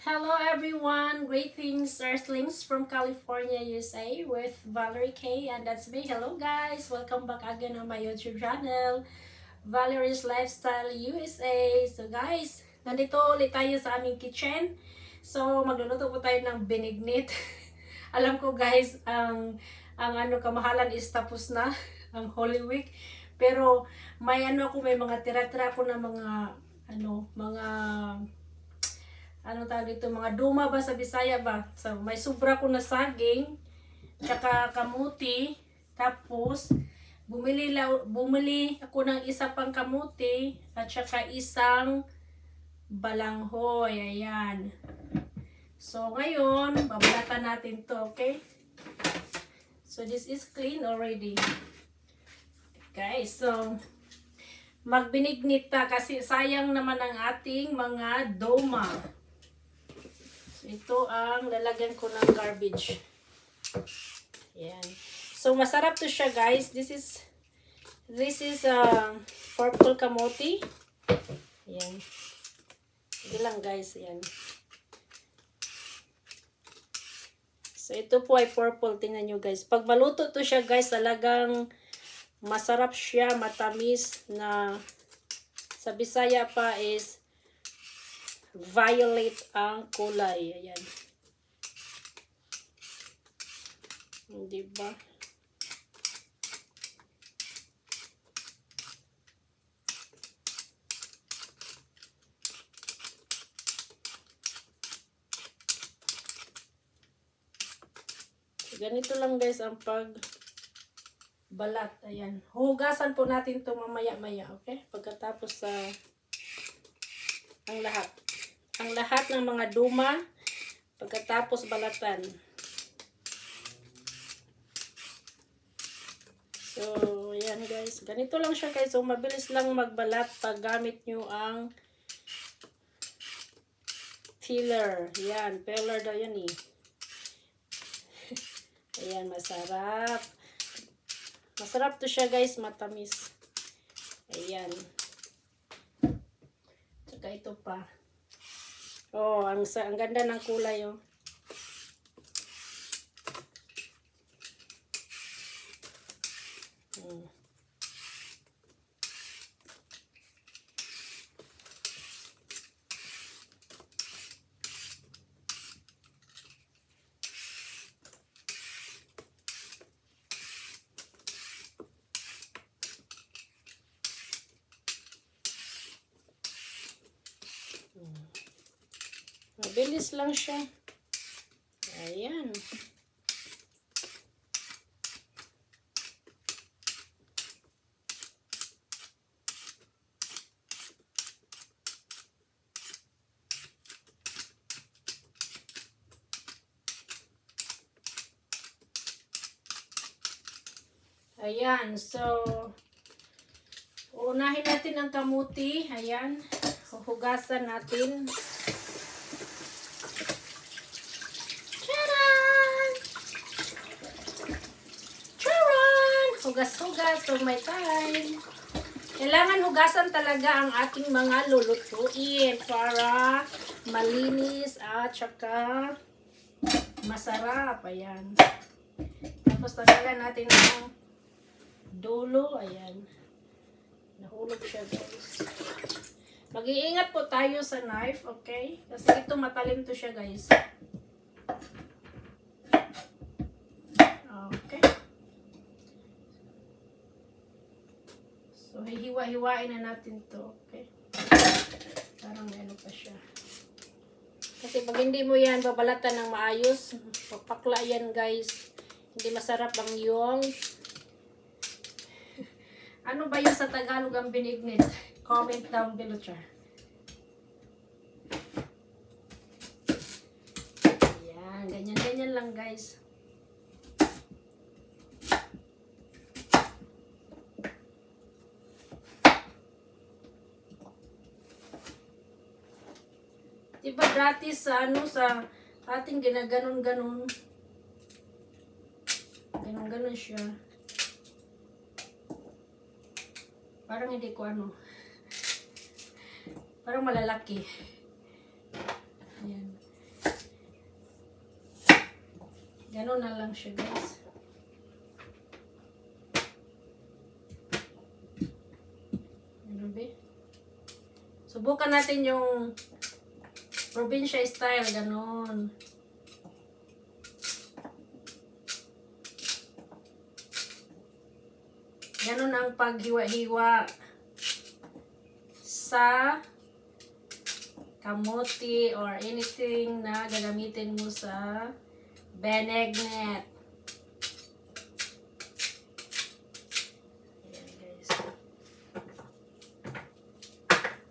Hello everyone, greetings Earthlings from California, USA with Valerie K, and that's me. Hello guys, welcome back again on my YouTube channel, Valerie's Lifestyle USA. So guys, nandito ulit tayo sa aming kitchen. So magluluto po tayo ng benignit. Alam ko guys, ang kamahalan is tapos na, ang Holy Week. Pero may may mga tira-tira ko na mga tawag dito, mga duma ba sa Bisaya ba? So, may sobra ko na saging, tsaka kamuti, tapos bumili ako ng isa pang kamuti, at tsaka isang balanghoy, ayan. So, ngayon, babalatan natin to, okay? So, this is clean already. Okay, so, magbinignita kasi sayang naman ang ating mga doma. Ito ang lalagyan ko ng garbage. Ayan. So, masarap to siya, guys. This is purple kamote. Ayan. Ito lang, guys. Ayan. So, ito po ay purple. Tingnan nyo, guys. Pag maluto to siya, guys, talagang masarap siya, matamis na sa Bisaya pa is violet ang kulay. Ayan. Diba? Ganito lang guys ang pagbalat. Ayan. Hugasan po natin ito mamaya-maya. Okay? Pagkatapos sa ang lahat ng mga duma pagkatapos balatan. So, ayan guys. Ganito lang siya guys. So, mabilis lang magbalat pag gamit nyo ang peeler. Ayan. Peeler daw yan eh. Ayan. Masarap. Masarap to siya guys. Matamis. Ayan. Tsaka ito pa. Oh, ang ganda ng kulay, oh. Mabilis lang siya. Ayan. Ayan. So, unahin natin ang kamuti. Ayan. Hugasan natin. Hugas-hugas pag may time. Kailangan hugasan talaga ang ating mga lulutuin para malinis at saka masarap. Ayan. Tapos tanggalan natin ang dulo. Ayan. Nahulog siya guys. Mag-iingat po tayo sa knife. Okay? Kasi ito matalim to siya guys. Okay. So, hihiwa-hiwain na natin to. Okay? Parang ano pa siya. Kasi pag hindi mo yan babalatan ng maayos, papakla yan guys. Hindi masarap ang yung ano ba yun sa Tagalog ang benignit? Comment down below siya. Ayan. Ganyan-ganyan lang guys. Diba dati sa sa ating ginaganon-ganon. Ganon-ganon siya. Parang hindi ko parang malalaki. Ayan. Ganun na lang siya, guys. Ano ba? Subukan natin yung probinsya style, ganun. Ganun ang paghiwa-hiwa sa kamote or anything na gagamitin mo sa benegnet. Ayan, guys.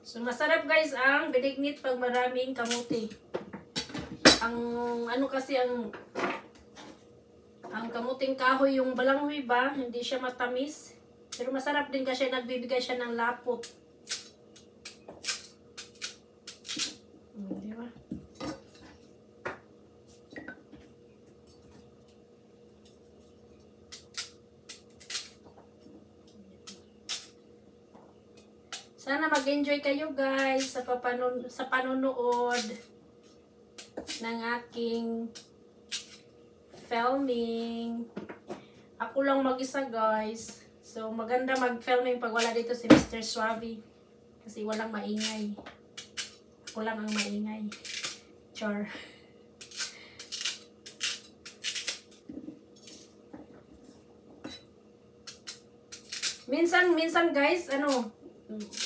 So, masarap guys ang benegnet pag maraming kamote. Ang ano kasi ang kamuting kahoy, yung balanghoy ba, hindi siya matamis. Pero masarap din kasi nagbibigay siya ng lapot. Di ba? Sana mag-enjoy kayo guys sa panonood ng aking filming. Ako lang mag-isa guys. So maganda mag-filming pag wala dito si Mr. Suave. Kasi walang maingay. Ako lang ang maingay. Char. Minsan guys,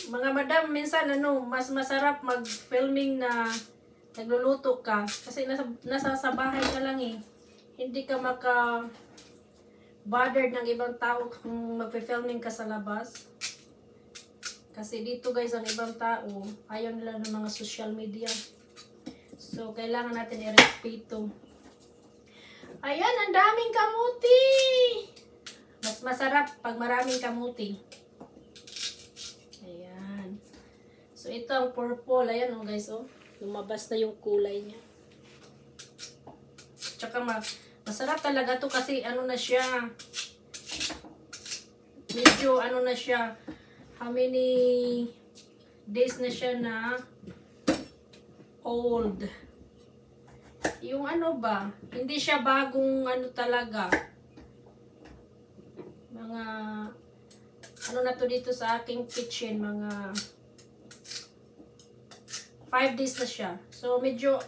mga madam, minsan mas masarap mag-filming na nagluluto ka. Kasi nasa sa bahay ka lang eh. Hindi ka bothered ng ibang tao kung magpe-filming ka sa labas. Kasi dito guys, ang ibang tao, ayaw nila ng mga social media. So, kailangan natin i-respeto. Ayan, ang daming kamuti! Mas masarap pag maraming kamuti. Ayan. So, ito ang purple. Ayan guys, lumabas na yung kulay niya. Tsaka masarap talaga to kasi na siya, medyo na siya, how many days na siya na old. Yung ba, hindi siya bagong talaga. Mga, na to dito sa aking kitchen, mga 5 days na siya. So, medyo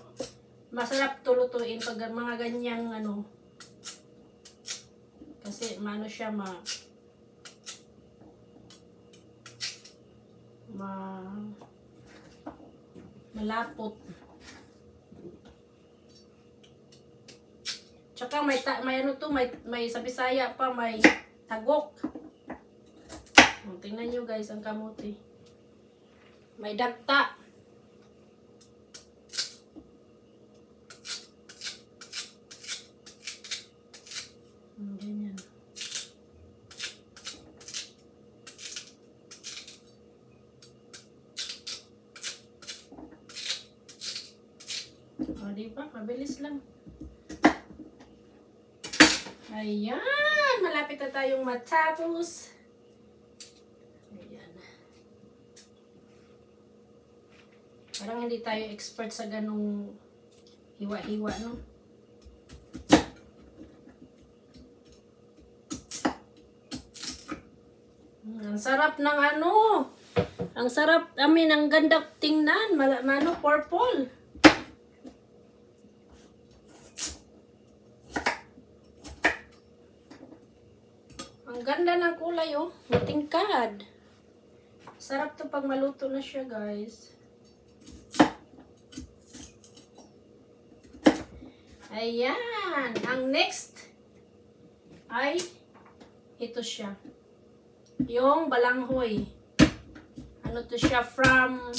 masarap tulutuin pag mga ganyang kasi siya malapot. Tsaka may sa Bisaya pa, may tagok. Tingnan nyo guys ang kamote. May dagta. Ganyan. Diba? Mabilis lang. Ayan! Malapit na tayong matapos. Ayan. Parang hindi tayo expert sa ganung hiwa-hiwa, no? Ang sarap ng ang sarap, ang ganda tingnan, purple. Ang ganda ng kulay, matingkad. Sarap to pag maluto na siya, guys. Ayan, ang next ay ito siya. Yung balanghoy. To siya from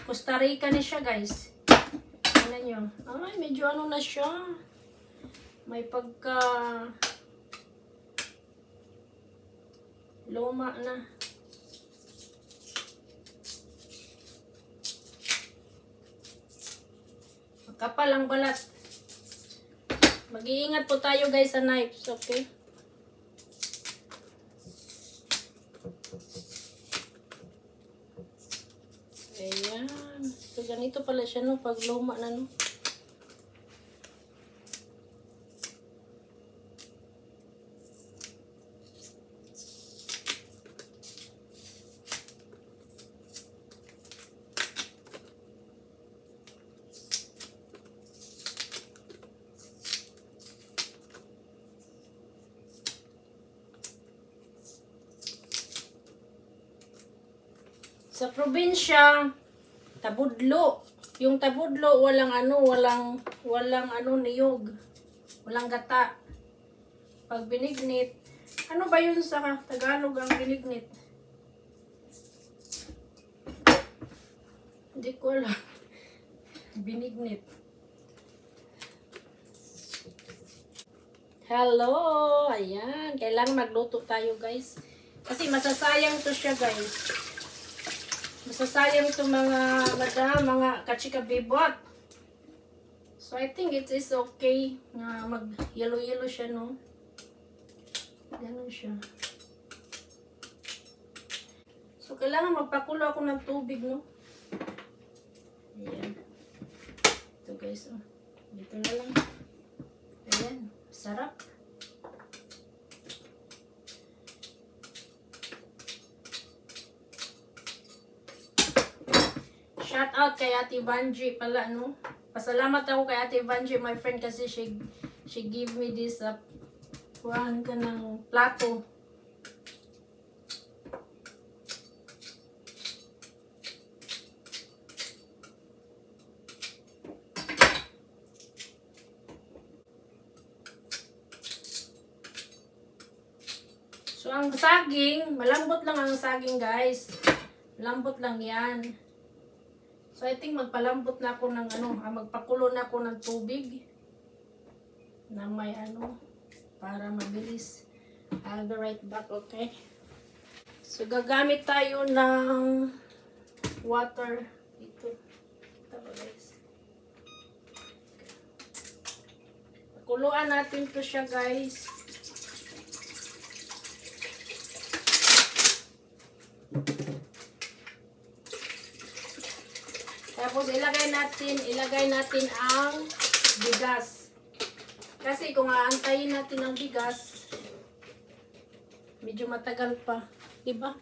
Costa Rica na siya guys. Ano nyo? Ay, medyo na siya. May pagka luma na. Kapal ang balat. Mag-iingat po tayo guys sa knives, okay? Ayan. So, ganito pala siya, pag luma na, Sa probinsya, tabudlo. Yung tabudlo, walang niyog. Walang gata. Pag binignit, ano ba yun sa Tagalog ang binignit? Hindi ko alam. Binignit. Hello! Ayan. Kailangan magluto tayo, guys. Kasi masasayang to siya, guys. Masasayang to mga kachika-bibot. So, I think it is okay na mag-yellow-yellow siya, no? Ganun siya. So, kailangan magpakulo ako ng tubig, no? Ayan. Ito, guys, oh. Dito na lang. Ayan. Sarap. Shout out kay Ate Vanji pala, no? Pasalamat ako kay Ate Vanji, my friend, kasi she give me this kuhaan ka ng plato. So, ang saging, malambot lang ang saging, guys. Malambot lang yan. So, I think magpalambot na ako ng magpakulo na ako ng tubig na may para mabilis. I'll be right back, okay? So, gagamit tayo ng water dito. Ito, guys. Pakuluan natin to siya, guys. Tapos ilagay natin ang bigas. Kasi kung aantayin natin ang bigas, medyo matagal pa, 'di ba?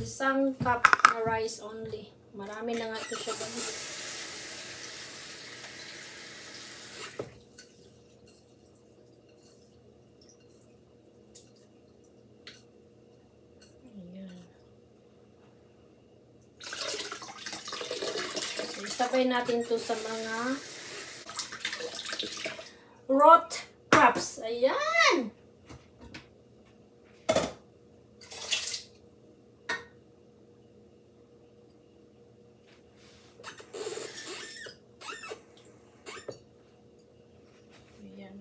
Isang cup na rice only. Marami na nga ito siya, guys. Sabay natin to sa mga root crops. Ayan! Ayan.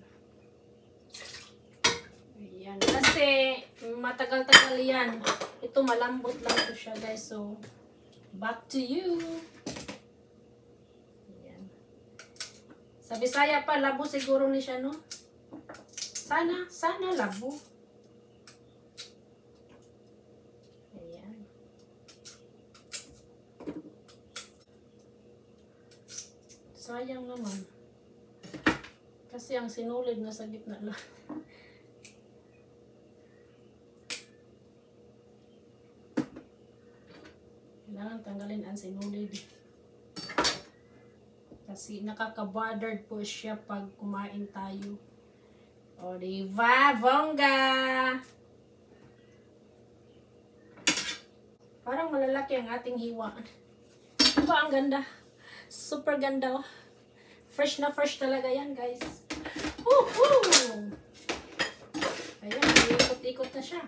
Ayan. Kasi matagal-tagal yan. Ito malambot lang to siya, guys. So, back to you. Sa Bisaya pa, labo siguro ni siya, no? Sana labo. Ayan. Sayang naman. Kasi ang sinulid na sa gitna lang. Kailangan tanggalin ang sinulid. Kasi nakaka-bothered po siya pag kumain tayo. O, diba? Bongga! Parang malalaki ang ating hiwa. Diba ang ganda? Super ganda, oh. Fresh na fresh talaga yan, guys. Woohoo! Ayan, ikot-ikot na siya.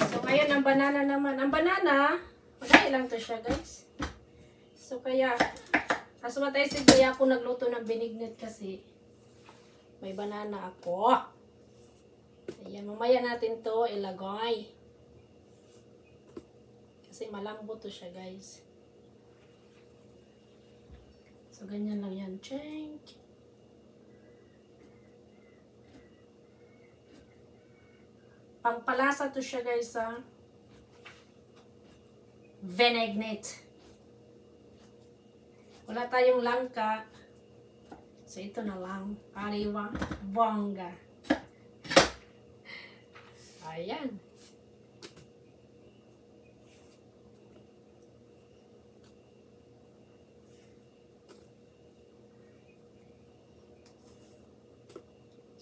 So, ngayon, ang banana naman. Ang banana, madali lang to siya, guys. So, kaya... Kaso matay kaya ako nagluto ng binignit kasi may banana ako. Ayan, mamaya natin to ilagay. Kasi malambot to siya, guys. So, ganyan lang yan. Chink! Pangpalasa to siya, guys, ha? Vinaignet. Wala tayong langka. So, ito na lang. Ariwa. Bongga. Ayan.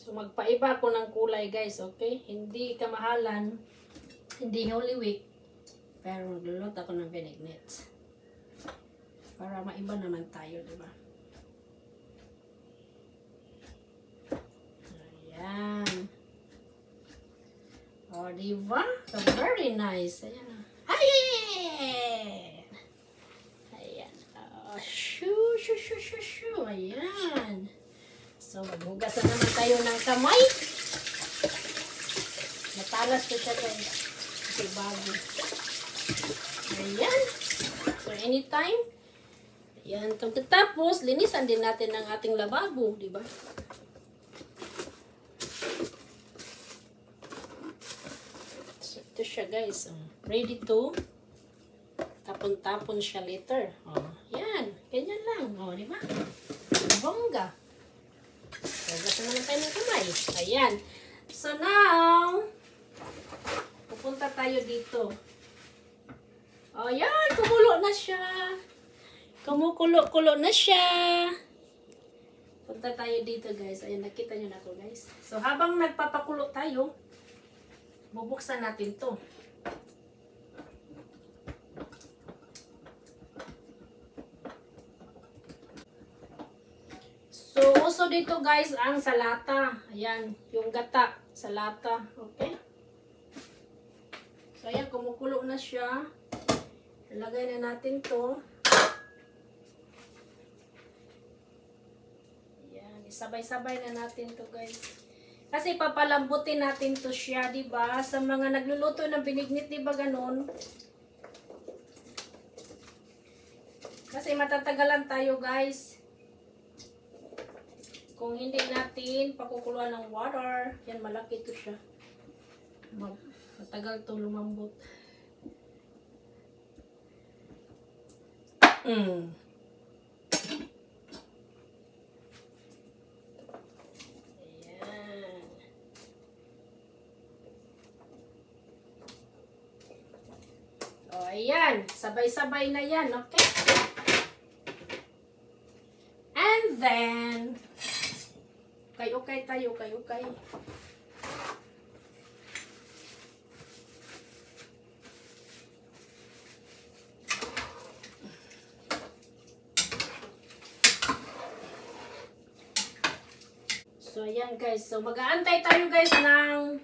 So, magpaiba ko ng kulay, guys, okay? Hindi kamahalan, hindi Holy Week, pero magluluto ako ng vinaignet. Para maiba naman tayo, diba? Ayan. O, diba? So, very nice. Ayan. Ayan! Ayan. Shoo, shoo, shoo, shoo, shoo. Ayan. So, maghugas na naman tayo ng kamay. Matalas ko siya, guys. Kasi bago. Ayan. So, anytime. Ayan. Tapos, linisan din natin ang ating lababo, diba? So, ito siya, guys. Ready to tapon-tapon siya later. Oh, yan. Ganyan lang. Oh, di ba? Bongga. Hugas naman tayo ng kamay. Ayan. So now, pupunta tayo dito. Oh, yan. Kumulo na siya. Kumukulo-kulo na siya. Punta tayo dito, guys. Ayan, nakita nyo na ako, guys. So, habang nagpapakulo tayo, bubuksan natin to. So, uso dito, guys, ang salata. Ayan, yung gata sa lata. Okay? So, ayan, kumukulo na siya. Ilagay na natin to. Ayan, isabay-sabay na natin to, guys. Kasi papalambutin natin to siya, diba? Sa mga nagluluto ng binignit, diba ganun? Kasi matatagalan tayo, guys. Kung hindi natin pakukuluan ng water, yan, malaki to siya. Matagal to lumambot. Ayan. O, ayan. Sabay-sabay na yan, okay? And then, ukay-ukay tayo, ukay-ukay. So, ayan, guys. So, mag-aantay tayo, guys, ng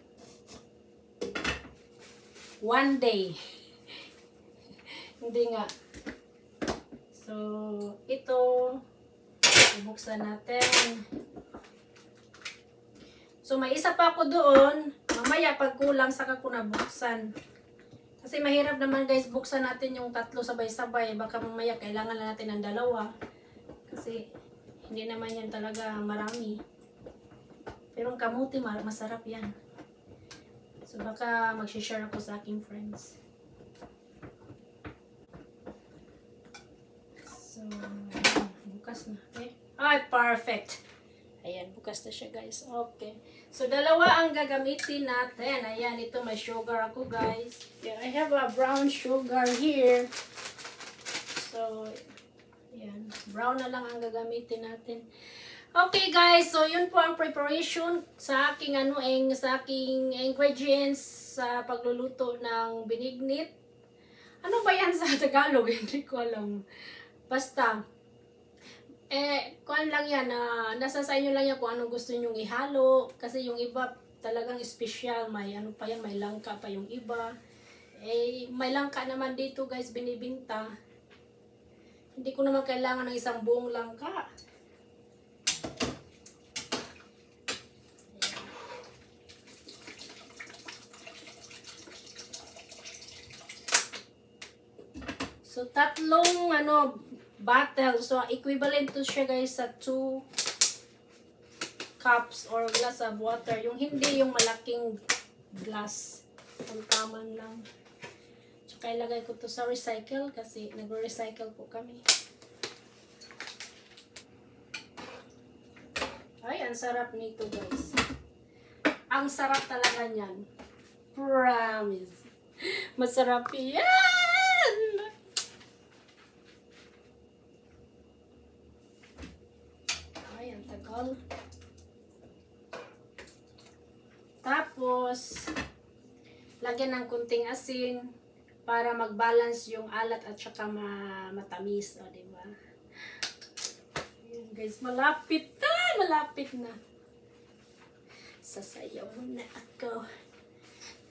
1 day. Hindi nga. So, ito, bubuksan natin. So, may isa pa ako doon. Mamaya, pag kulang, saka ko nabuksan. Kasi mahirap naman, guys, buksan natin yung 3 sabay-sabay. Baka mamaya, kailangan na natin ng 2. Kasi, hindi naman yan talaga marami. Pero ang kamuti, masarap yan. So, baka mag-share ako sa aking friends. So, bukas na. Okay? Ay, perfect. Ayan, bukas na siya, guys. Okay. So, 2 ang gagamitin natin. Ayan, ito may sugar ako, guys. Yeah, I have a brown sugar here. So, ayan. Brown na lang ang gagamitin natin. Okay, guys. So, yun po ang preparation sa aking, sa aking ingredients sa pagluluto ng binignit. Ano ba yan sa Tagalog? Hindi ko alam. Basta, kuan lang yan, nasa sa inyo lang yan kung anong gusto nyong ihalo. Kasi yung iba talagang special, may ano pa yan, may langka pa yung iba. May langka naman dito, guys, binibinta. Hindi ko naman kailangan ng isang buong langka. So, 3 bottle. So, equivalent to siya, guys, sa 2 cups or glass of water. Yung hindi yung malaking glass. Ang taman lang. Tsaka ilagay ko to sa recycle kasi nag-recycle po kami. Ay, ang sarap nito, guys. Ang sarap talaga niyan. Promise. Masarap yan! lagyan ng kunting asin para mag-balance yung alat at saka matamis. O, diba? Ayan guys, malapit na. Malapit na. Sasayaw muna ako.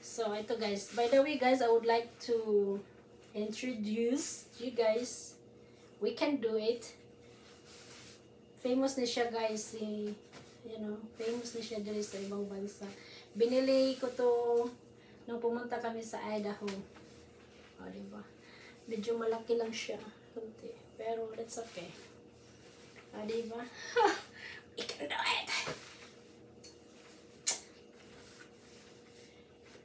So, ito guys. By the way guys, I would like to introduce you guys. We can do it. Famous na siya guys. You know, famous na siya dito sa ibang bansa. Binili ko to nung pumunta kami sa Idaho. O, diba? Medyo malaki lang siya. Kunti. Pero, that's okay. O, diba? We can do it!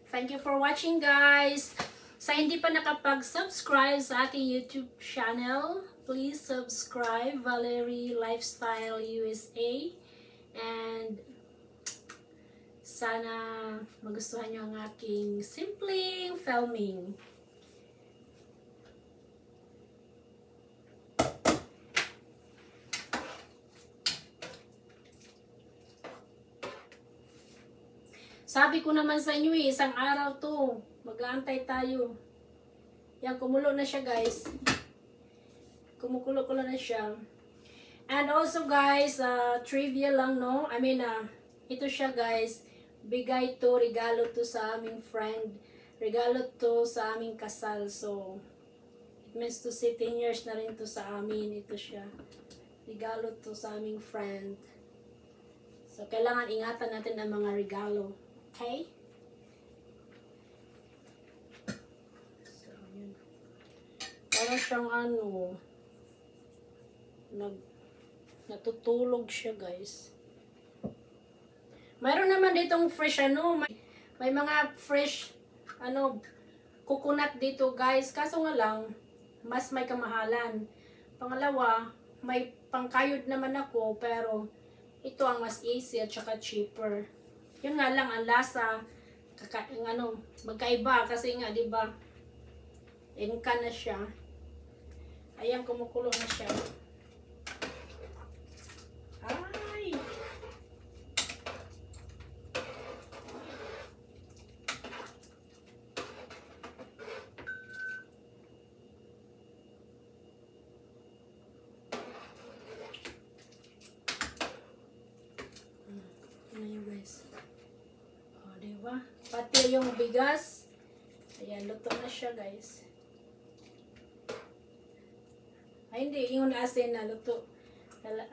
Thank you for watching, guys! Sa hindi pa nakapag-subscribe sa aking YouTube channel, please subscribe, Valerie Lifestyle USA. And sana magustuhan nyo ang aking simpleng filming. Sabi ko naman sa inyo isang araw to. Mag-aantay tayo. Yan, kumulo na siya guys. Kumukulo-kulo na siya. And also guys, trivia lang no. I mean, ito siya guys. Bigay to, regalo to sa aming friend. Regalo to sa aming kasal. So, it means to say 10 years na rin to sa amin. Ito siya. Regalo to sa aming friend. So, kailangan ingatan natin ang mga regalo. Okay? So, yun. Parang siyang ano, natutulog siya, guys. Mayroon naman ditong fresh, ano, may mga fresh, ano, coconut dito, guys. Kaso nga lang, mas may kamahalan. Pangalawa, may pangkayod naman ako, pero ito ang mas easy at saka cheaper. Yun nga lang, ang lasa, magkaiba kasi nga, di ba? Inka na siya. Ayan, kumukulo na siya. Ay! Ano yun guys? Diba? Pati yung bigas. Ayan, luto na siya, guys. Ay, hindi. Yung asin na luto.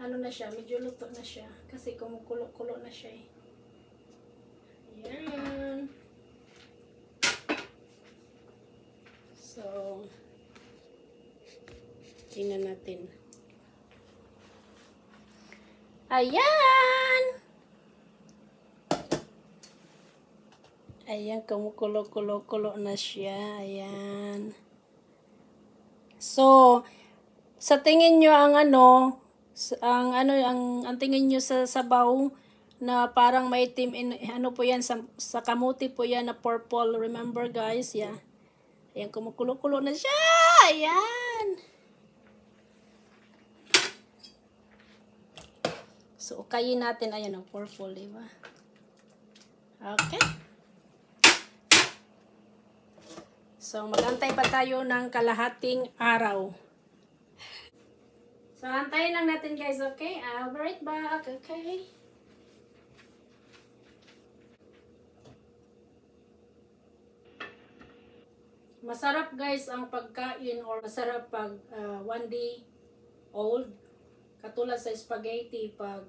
Ano na siya? Medyo luto na siya. Kasi kumukulo-kulo na siya eh. Ayan. So, tingnan natin. Ayan! Ayan, kumukulo-kulo-kulo na siya. Ayan. So, sa tingin nyo ang ano, ang tingin nyo sa sabaw na parang maitim, ano po yan, sa kamuti po yan na purple. Remember guys, yeah. Ayan, kumukulo-kulo na siya. Ayan. So, ukayin natin. Ayan, ang purple, diba? Okay. So, mag-antay pa tayo ng kalahating araw. So, antayin lang natin guys, okay? I'll be right back, okay? Masarap guys ang pagkain or masarap pag 1 day old. Katulad sa spaghetti, pag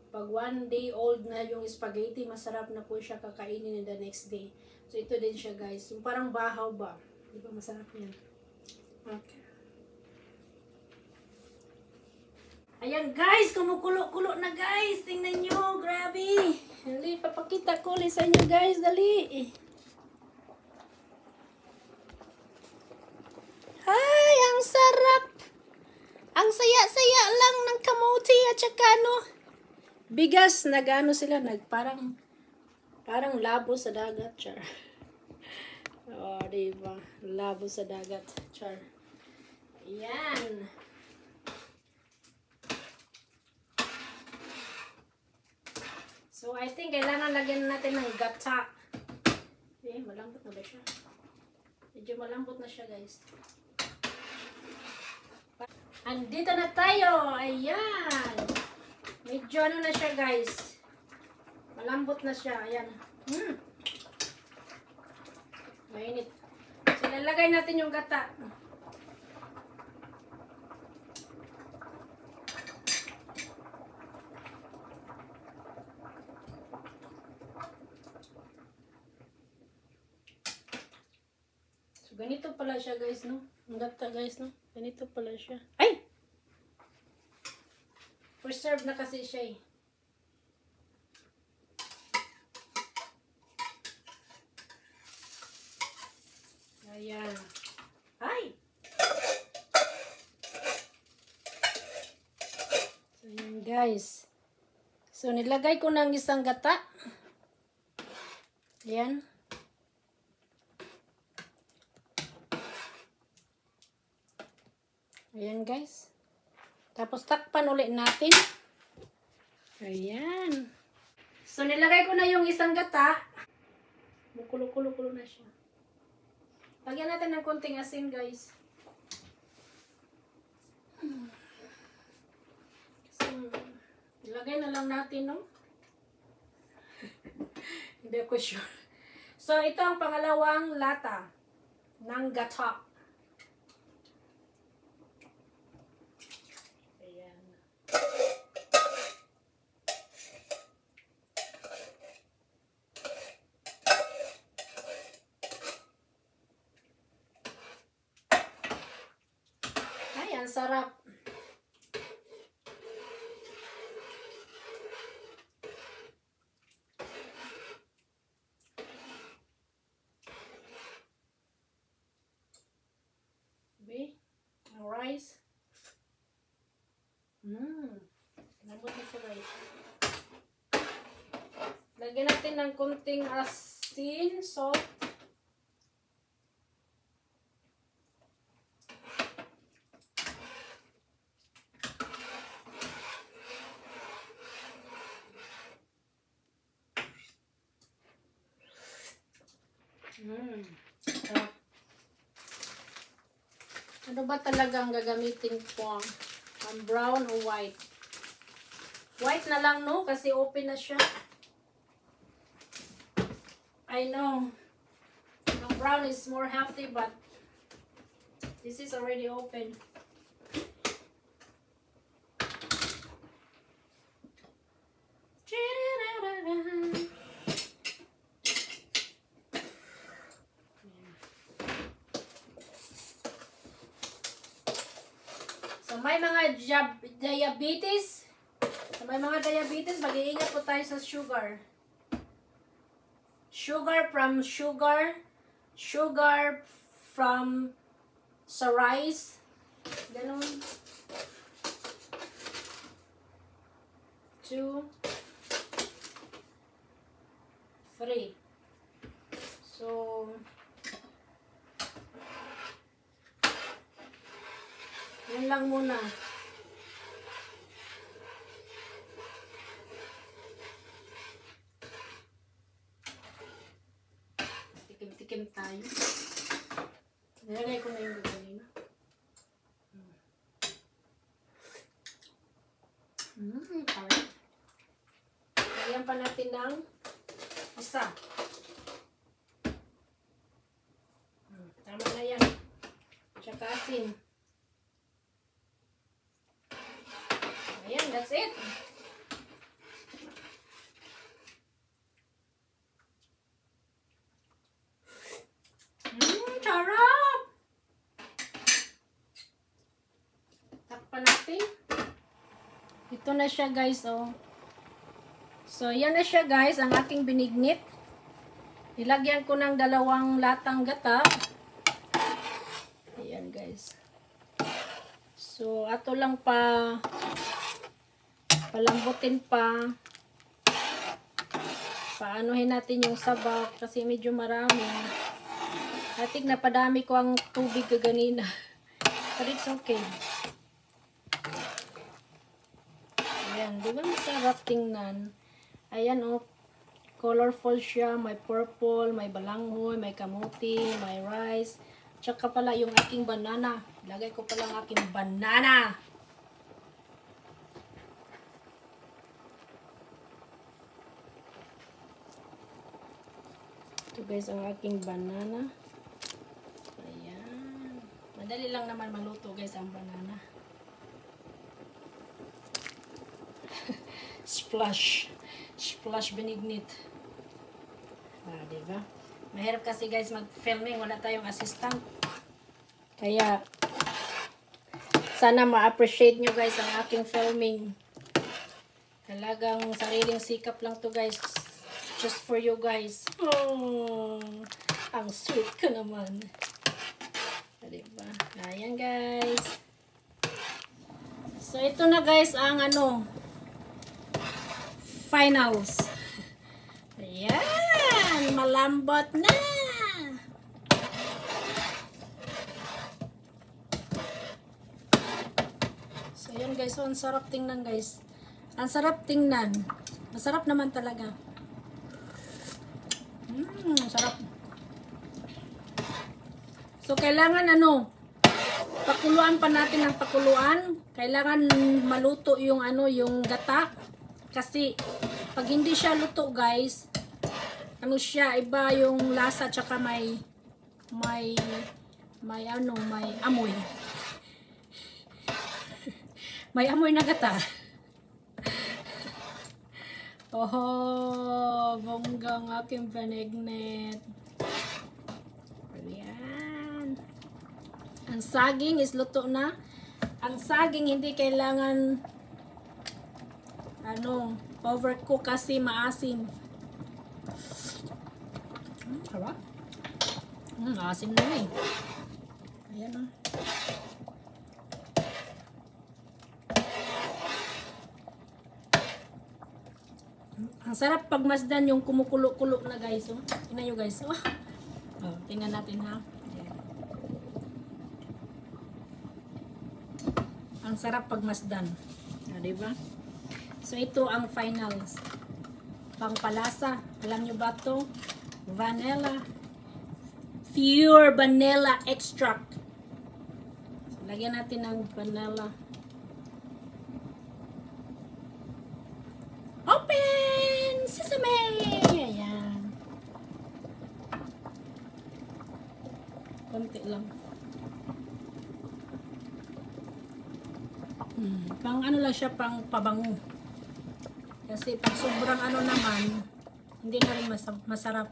1 day old na yung spaghetti, masarap na po siya kakainin in the next day. So, ito din siya guys. Yung parang bahaw ba? Di ba masarap yan? Okay. Ayan guys, kumukulo-kulo na guys. Tingnan nyo, grabe. Dali, papakita ko ulit sa inyo guys. Dali. Ay, ang sarap. Ang saya-saya lang ng kamuti at saka ano. Bigas, nagano sila, parang labo sa dagat, char. Oh, diba? Labo sa dagat, char. Ayan. So, I think kailangan lagyan natin ng gata. Eh, malambot na ba siya? Medyo malambot na siya, guys. Andito na tayo. Ayan. Medyo ano na siya, guys. Malambot na siya. Ayan. Mainit. So, lalagay natin yung gata. So, ganito pala siya, guys, no? Ang gata, guys, no? Ganito pala siya. Ay! Preserve na kasi siya, eh. Ayan. Ay! So, yun, guys. So, nilagay ko ng isang gata. Ayan. Ayan, guys. Tapos, takpan ulit natin. Ayan. So, nilagay ko na yung isang gata. Kulo-kulo-kulo na siya. Lagyan natin ng konting asin, guys. So, ilagay na lang natin, no? Hindi ko sure. So, ito ang pangalawang lata ng gata. Ayan. Ay, ang sarap. Rice. Lambot na siya, guys. Lagyan natin ng konting asin, salt. Sarap. Ano ba talaga ang gagamitin ko? Ang brown o white? White na lang, no? Kasi open na siya. I know. The brown is more healthy, but this is already open. So, may mga diabetes. So, may mga diabetes, mag-iingat po tayo sa sugar. Sugar from sa rice. Ganun. 2, 3. So, yun lang muna. Tikim-tikim tayo. Nilagay ko na yung kanina. Alright. Lagyan pa natin ng isa. Tama na yan. Tsaka asin. Ayan, that's it. Sarap! Takpan natin. Ito na siya, guys, oh. So, yan na siya, guys, ang aking binignit. Nilagyan ko ng 2 latang gata. Ayan, guys. So, ato lang palambutin pa. Paanuhin natin yung sabaw kasi medyo marami. Atik na padami ko ang tubig kaganina. But it's okay. Ayan, di ba masarap tingnan? Ayan, oh. Colorful siya. May purple, may balanghoy, may kamuti, may rice. Tsaka pala yung aking banana. Lagay ko pala ang aking banana. Ito guys ang aking banana. Ayan. Madali lang naman maluto guys ang banana. Splash. Splash benignit. Ah, diba? Mahirap kasi guys mag-filming. Wala tayong assistant. Kaya, sana ma-appreciate nyo guys ang aking filming. Talagang sariling sikap lang to guys. Just for you guys. Oh, ang sweet ko naman. Diba? Ayan guys. So, ito na guys ang finals. Ayan. Malambot na. So, ayan guys. So, ang sarap tingnan guys. Ang sarap tingnan. Masarap naman talaga. Sarap. So, kailangan pakuluan pa natin ng pakuluan. Kailangan maluto yung yung gata. Kasi, pag hindi siya luto, guys, iba yung lasa, tsaka may amoy. May amoy na gata. Oh, bongga ang aking panignet. Ayan. Ang saging is luto na. Ang saging hindi kailangan overcook kasi maasim. Harap. Asim na eh. Ayan o. Ang sarap pagmasdan yung kumukulo-kulo na guys. Oh. Tingnan nyo guys. Oh. Tingnan natin ha. Ayan. Ang sarap pagmasdan. Diba? So ito ang finals. Pangpalasa. Alam nyo ba ito? Vanilla. Pure vanilla extract. So, lagyan natin ng vanilla. Open! Sesame! Ayan. Konti lang. Pang lang siya, pang pabango. Kasi pag sobrang naman, hindi na rin masarap.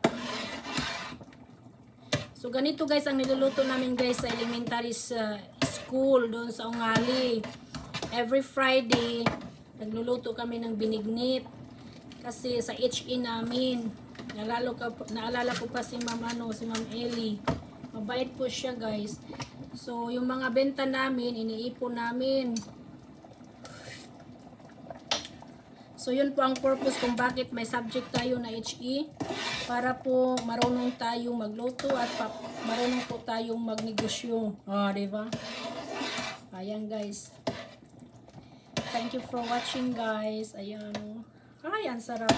So ganito guys ang niluluto namin guys sa elementary school doon sa Ungali. Every Friday, nagluluto kami ng binignit. Kasi sa HE namin, naalala ko pa si Ma'am si Ma'am Ellie. Mabait po siya guys. So yung mga benta namin, iniipon namin. So yun po ang purpose kung bakit may subject tayo na HE. Para po marunong tayong magluto at marunong po tayong magnegosyo. Diba? Ayan guys. Thank you for watching guys. Ayan. Ay, ang sarap.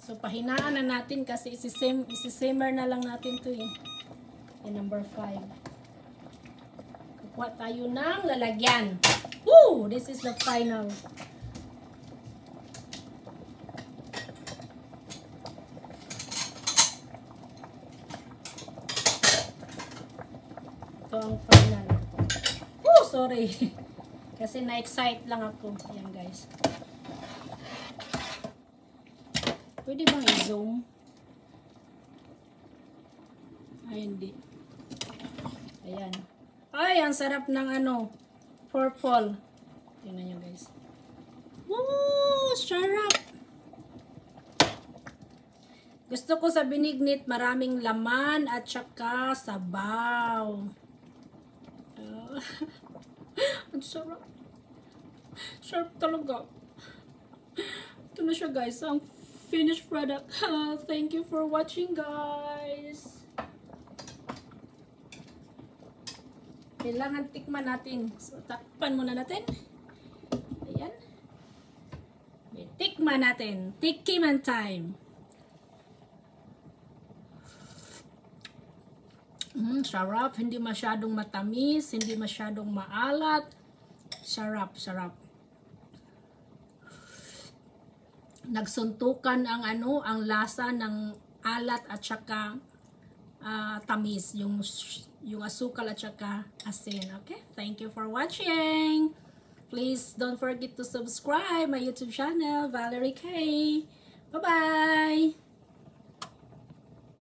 So pahinaan na natin kasi isi-simmer na lang natin to eh. Ayan, number 5. Kukuha tayo ng lalagyan. Woo! This is the final. Ito ang final. Oh, sorry. Kasi na-excite lang ako. Ayan guys. Pwede bang i-zoom? Ay, hindi. Ayan. Ay, ang sarap ng purple. Tingnan nyo guys. Woo! Sarap! Gusto ko sa binignit maraming laman at saka sabaw. Ang sarap. Sarap talaga. Ito na siya guys. Ang finished product. Thank you for watching guys. Kailangan tikman natin. So, takpan muna natin. Ayan. May tikman. Tikman natin. Tikiman time. Sarap. Hindi masyadong matamis. Hindi masyadong maalat. Sarap, sarap. Nagsuntukan ang ang lasa ng alat at saka tamis. Yung asukal at saka asin. Okay? Thank you for watching. Please don't forget to subscribe my YouTube channel, Valerie K. Bye-bye!